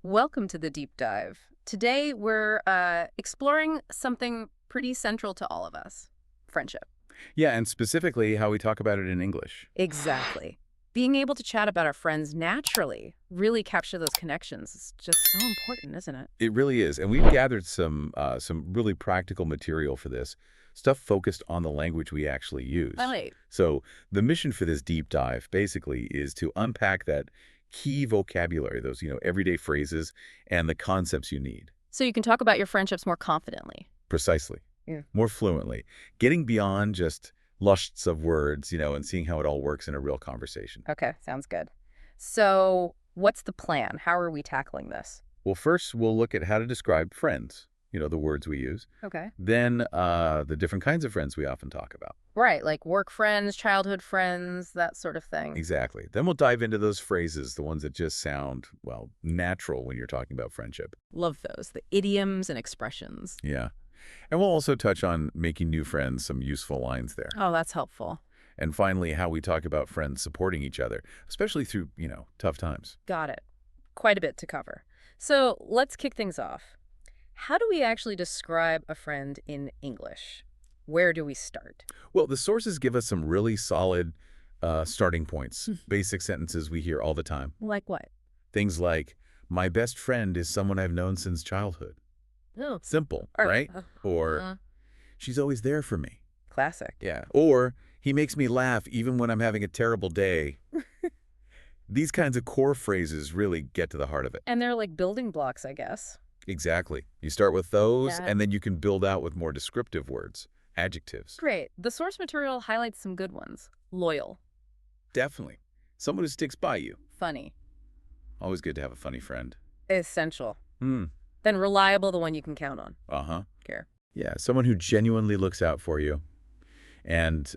Welcome to the deep dive. Today we're exploring something pretty central to all of us, friendship. Yeah, and specifically how we talk about it in English. Exactly. Being able to chat about our friends naturally, really capture those connections is just so important, isn't it? It really is, and we've gathered some really practical material for this, stuff focused on the language we actually use. Right. So the mission for this deep dive basically is to unpack that key vocabulary, those everyday phrases, and the concepts you need. So you can talk about your friendships more confidently. Precisely, Yeah. more fluently, getting beyond just lusts of words, and seeing how it all works in a real conversation. Okay, sounds good. So what's the plan? How are we tackling this? Well, first, we'll look at how to describe friends, the words we use. Okay. Then the different kinds of friends we often talk about. Right, like work friends, childhood friends, that sort of thing. Exactly. Then we'll dive into those phrases, the ones that just sound, well, natural when you're talking about friendship. Love those, the idioms and expressions. Yeah. And we'll also touch on making new friends, some useful lines there. Oh, that's helpful. And finally, how we talk about friends supporting each other, especially through, tough times. Got it. Quite a bit to cover. So let's kick things off. How do we actually describe a friend in English? Where do we start? Well, the sources give us some really solid starting points, basic sentences we hear all the time. Like what? Things like, my best friend is someone I've known since childhood. Oh, Simple, or, right? uh, Or uh, she's always there for me. classic. Yeah. Or he makes me laugh even when I'm having a terrible day. These kinds of core phrases really get to the heart of it. And they're like building blocks, I guess. Exactly. You start with those, Yeah. and then you can build out with more descriptive words, adjectives. Great. The source material highlights some good ones. Loyal. Definitely. Someone who sticks by you. Funny. Always good to have a funny friend. Essential. Hmm. Then reliable, the one you can count on. Uh-huh. Care. Yeah, someone who genuinely looks out for you. And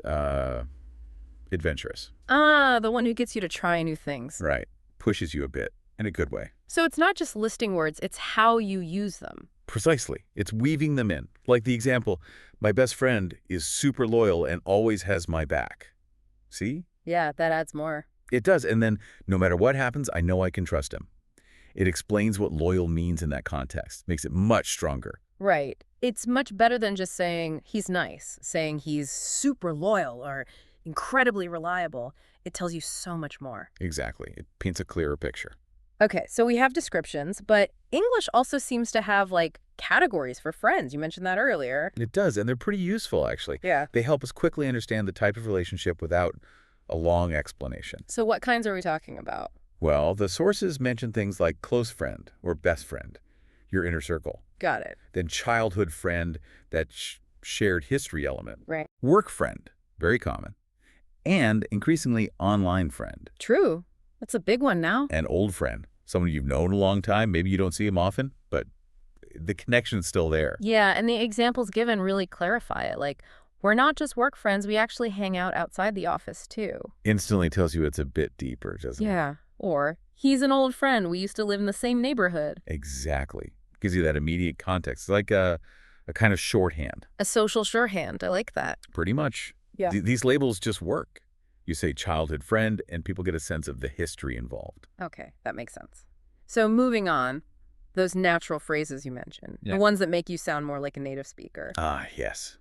adventurous. Ah, the one who gets you to try new things. Right. Pushes you a bit, in a good way. So it's not just listing words, it's how you use them. Precisely. It's weaving them in. Like the example, my best friend is super loyal and always has my back. See? Yeah, that adds more. It does. And then no matter what happens, I know I can trust him. It explains what loyal means in that context, makes it much stronger. Right. It's much better than just saying he's nice, saying he's super loyal or incredibly reliable. It tells you so much more. Exactly. It paints a clearer picture. Okay, so we have descriptions, but English also seems to have like categories for friends. You mentioned that earlier. It does, and they're pretty useful, actually. Yeah. They help us quickly understand the type of relationship without a long explanation. So what kinds are we talking about? Well, the sources mention things like close friend or best friend, your inner circle. Got it. Then childhood friend, that shared history element. Right. Work friend, very common. And increasingly online friend. True. That's a big one now. And old friend, someone you've known a long time. Maybe you don't see him often, but the connection's still there. Yeah, and the examples given really clarify it. Like, we're not just work friends, we actually hang out outside the office too. Instantly tells you it's a bit deeper, doesn't it? Yeah. Or, he's an old friend, we used to live in the same neighborhood. Exactly. Gives you that immediate context. It's like a kind of shorthand. A social shorthand. I like that. Pretty much. Yeah. These labels just work. You say childhood friend, and people get a sense of the history involved. Okay, that makes sense. So moving on, those natural phrases you mentioned, Yeah. the ones that make you sound more like a native speaker. Ah, yes.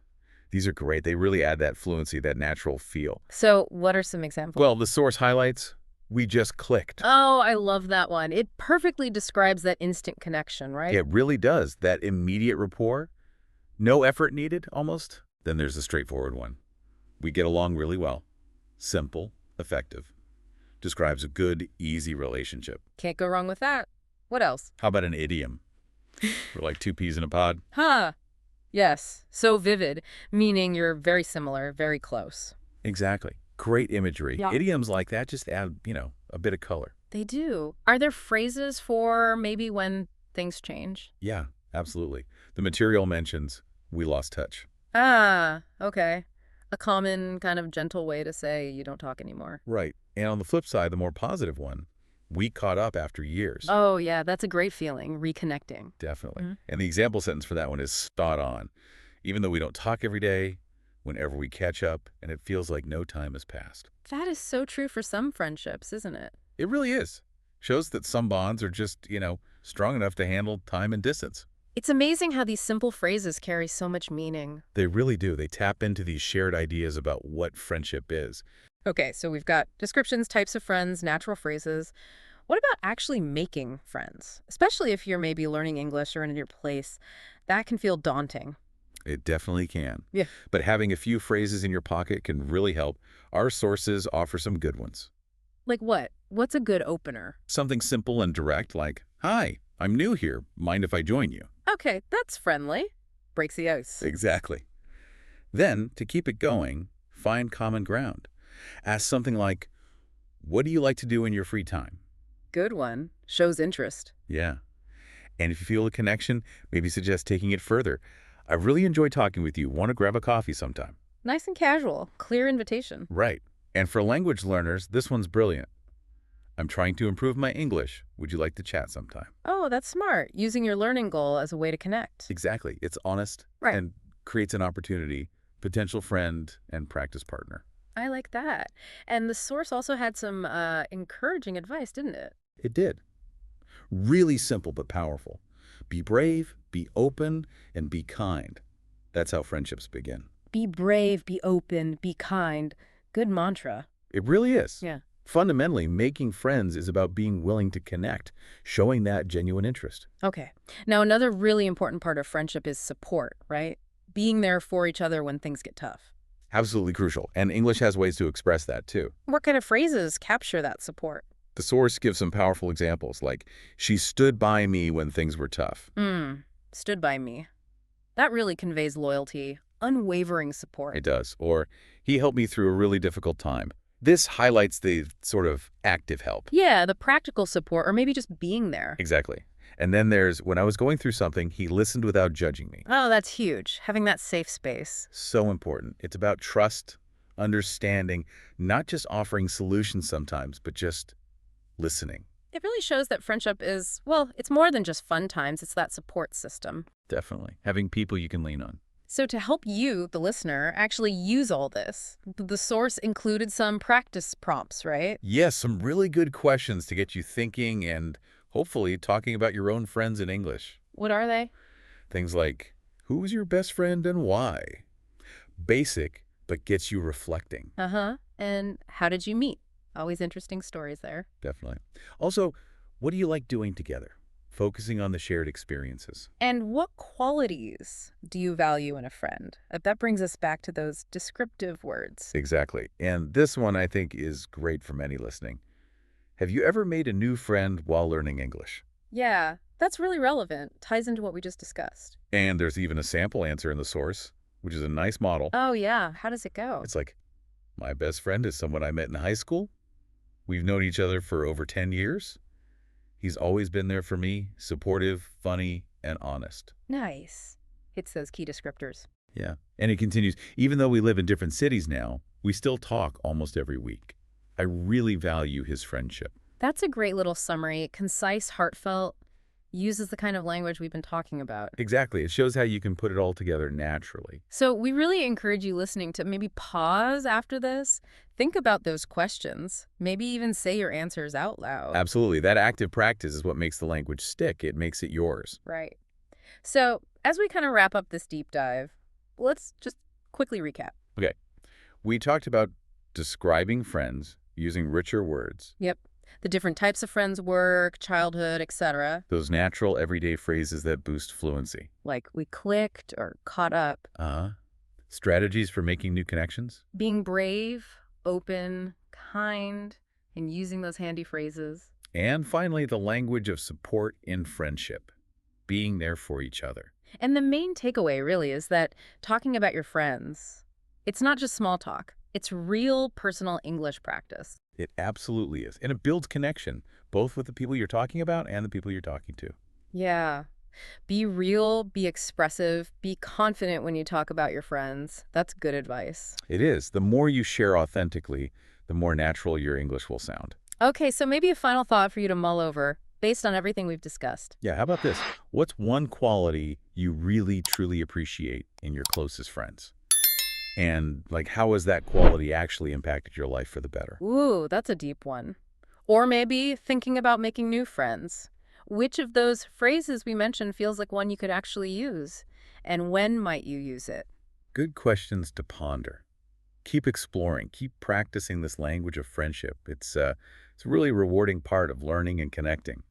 These are great. They really add that fluency, that natural feel. So what are some examples? Well, the source highlights, we just clicked. Oh, I love that one. It perfectly describes that instant connection, right? It really does. That immediate rapport, no effort needed, almost. Then there's the straightforward one. We get along really well. Simple, effective. Describes a good, easy relationship. Can't go wrong with that. What else? How about an idiom? We're like two peas in a pod. Huh. Yes. So vivid, meaning you're very similar, very close. Exactly. Great imagery. Yeah. Idioms like that just add, a bit of color. They do. Are there phrases for maybe when things change? Yeah, absolutely. The material mentions, we lost touch. Ah, okay. A common kind of gentle way to say you don't talk anymore. Right. And on the flip side, the more positive one, we caught up after years. Oh, yeah, that's a great feeling, reconnecting. Definitely. Mhm. And the example sentence for that one is spot on. Even though we don't talk every day, whenever we catch up, and it feels like no time has passed. That is so true for some friendships, isn't it? It really is. Shows that some bonds are just, strong enough to handle time and distance. It's amazing how these simple phrases carry so much meaning. They really do. They tap into these shared ideas about what friendship is. Okay, so we've got descriptions, types of friends, natural phrases. What about actually making friends? Especially if you're maybe learning English or in a new place. That can feel daunting. It definitely can. Yeah. But having a few phrases in your pocket can really help. Our sources offer some good ones. Like what? What's a good opener? Something simple and direct like, "Hi, I'm new here. Mind if I join you?" Okay, that's friendly. Breaks the ice. Exactly. Then, to keep it going, find common ground. Ask something like, "What do you like to do in your free time?" Good one. Shows interest. Yeah. And if you feel a connection, maybe suggest taking it further. I really enjoyed talking with you. Want to grab a coffee sometime? Nice and casual. Clear invitation. Right. And for language learners, this one's brilliant. "I'm trying to improve my English. Would you like to chat sometime?" Oh, that's smart. Using your learning goal as a way to connect. Exactly. It's honest Right. and creates an opportunity, potential friend and practice partner. I like that. And the source also had some encouraging advice, didn't it? It did. Really simple but powerful. Be brave, be open, and be kind. That's how friendships begin. Be brave, be open, be kind. Good mantra. It really is. Yeah. Fundamentally, making friends is about being willing to connect, showing that genuine interest. Okay. Now, another really important part of friendship is support, right? Being there for each other when things get tough. Absolutely crucial. And English has ways to express that too. What kind of phrases capture that support? The source gives some powerful examples like, "She stood by me when things were tough." Stood by me. That really conveys loyalty, unwavering support. It does. Or, "He helped me through a really difficult time." This highlights the sort of active help. Yeah, the practical support, or maybe just being there. Exactly. And then there's, "When I was going through something, he listened without judging me." Oh, that's huge. Having that safe space. So important. It's about trust, understanding, not just offering solutions sometimes, but just listening. It really shows that friendship is, well, it's more than just fun times. It's that support system. Definitely. Having people you can lean on. So to help you, the listener, actually use all this, the source included some practice prompts, right? Yes, some really good questions to get you thinking and hopefully talking about your own friends in English. What are they? Things like, "Who's your best friend and why?" Basic, but gets you reflecting. Uh-huh. And how did you meet? Always interesting stories there. Definitely. Also, what do you like doing together? Focusing on the shared experiences. And what qualities do you value in a friend? That brings us back to those descriptive words. Exactly. And this one, I think, is great for many listening. Have you ever made a new friend while learning English? Yeah, that's really relevant. Ties into what we just discussed. And there's even a sample answer in the source, which is a nice model. Oh, yeah. How does it go? It's like, "My best friend is someone I met in high school. We've known each other for over 10 years. He's always been there for me, supportive, funny, and honest." Nice. Hits those key descriptors. Yeah. And it continues, "Even though we live in different cities now, we still talk almost every week. I really value his friendship." That's a great little summary. Concise, heartfelt, uses the kind of language we've been talking about. Exactly. It shows how you can put it all together naturally. So we really encourage you listening to maybe pause after this, think about those questions, maybe even say your answers out loud. Absolutely. That active practice is what makes the language stick. It makes it yours. Right. So as we kind of wrap up this deep dive, let's just quickly recap. Okay. We talked about describing friends using richer words. Yep. The different types of friends, work, childhood, etc. Those natural everyday phrases that boost fluency. Like we clicked or caught up. Strategies for making new connections. Being brave, open, kind, and using those handy phrases. And finally, the language of support in friendship. Being there for each other. And the main takeaway really is that talking about your friends, it's not just small talk. It's real personal English practice. It absolutely is. And it builds connection, both with the people you're talking about and the people you're talking to. Yeah. Be real, be expressive, be confident when you talk about your friends. That's good advice. It is. The more you share authentically, the more natural your English will sound. Okay, so maybe a final thought for you to mull over based on everything we've discussed. Yeah, how about this? What's one quality you really, truly appreciate in your closest friends? And, like, how has that quality actually impacted your life for the better? Ooh, that's a deep one. Or maybe thinking about making new friends. Which of those phrases we mentioned feels like one you could actually use? And when might you use it? Good questions to ponder. Keep exploring, keep practicing this language of friendship. It's a really rewarding part of learning and connecting.